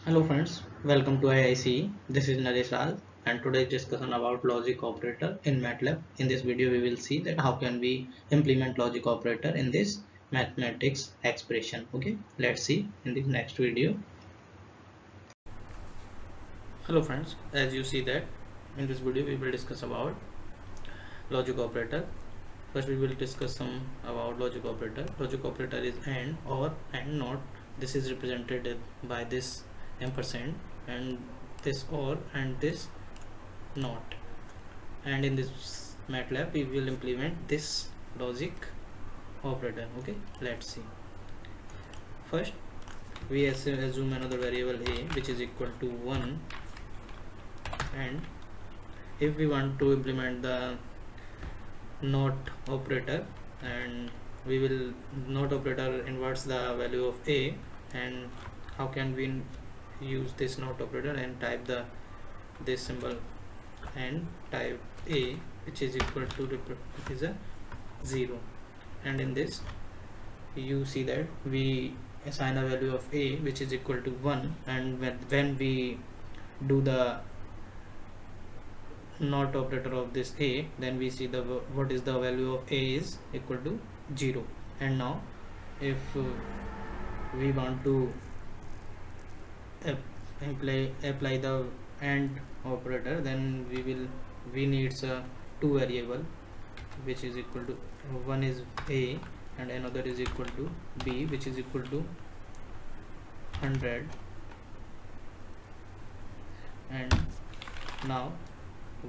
Hello friends, welcome to IIC. This is Naresh Raj and today's discussion about logic operator in MATLAB. In this video we will see that how can we implement logic operator in this mathematics expression. Okay, let's see in the next video. Hello friends, as you see that in this video we will discuss about logic operator. First we will discuss some about logic operator. Logic operator is AND, OR and NOT. This is represented by this ampersand and this OR and this NOT. And in this MATLAB we will implement this logic operator. Okay, let's see. First we assume another variable a which is equal to 1, and if we want to implement the NOT operator, and we will NOT operator inverts the value of a, and how can we use this NOT operator and type this symbol and type a which is equal to it is a 0, and in this you see that we assign a value of a which is equal to 1, and when we do the NOT operator of this a, then we see the what is the value of a is equal to 0. And now if we want to apply the AND operator, then we needs a two variable which is equal to, one is a and another is equal to b which is equal to 100. And now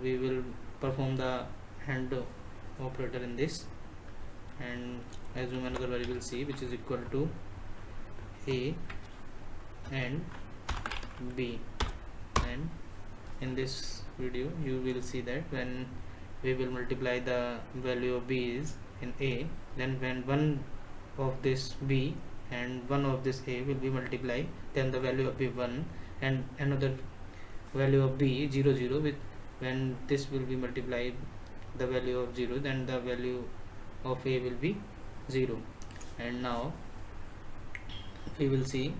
we will perform the AND operator in this and assume another variable c which is equal to a and b. And in this video you will see that when we will multiply the value of b is in a, then when one of this b and one of this a will be multiplied, then the value of b 1 and another value of b 0 0, with when this will be multiplied the value of 0, then the value of a will be 0. And now we will see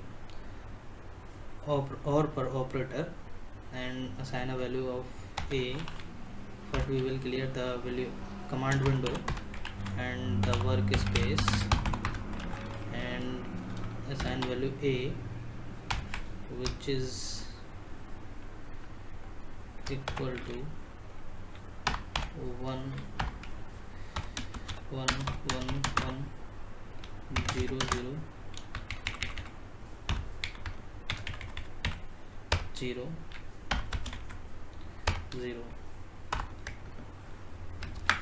OR per operator and assign a value of a. First we will clear the value command window and the workspace and assign value a which is equal to 1 1 1 1 0 0 0 0,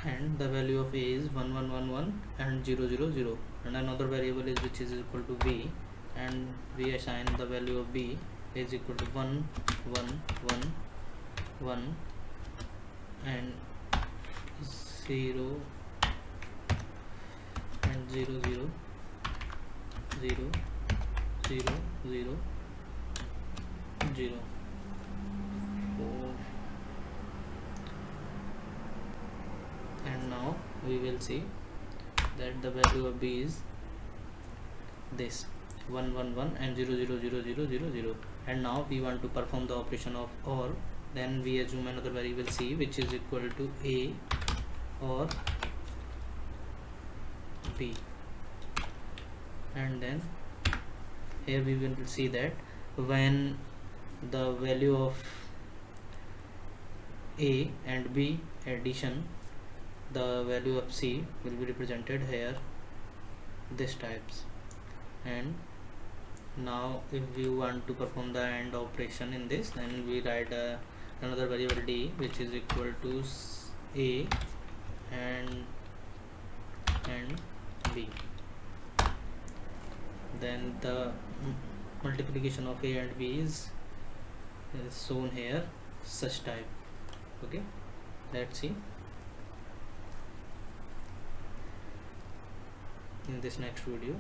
and the value of a is 1 1 1 1 and 0 0 0, and another variable is which is equal to b, and we assign the value of b is equal to 1 1 1 1 and 0 and 0 0 0 0 0 0 4. And now we will see that the value of b is this 1 1 1 and 0 0 0 0 0 0. And now we want to perform the operation of OR, then we assume another variable c which is equal to a or b, and then here we will see that when the value of a and b addition, the value of c will be represented here this types. And now if we want to perform the AND operation in this, then we write another variable d which is equal to a and b. Then the multiplication of a and b is shown here such type. Okay, let's see in this next video.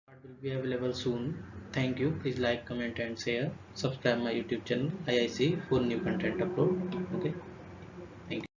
It will be available soon. Thank you. Please like, comment and share. Subscribe my YouTube channel IIC for new content upload. Okay. Thank you.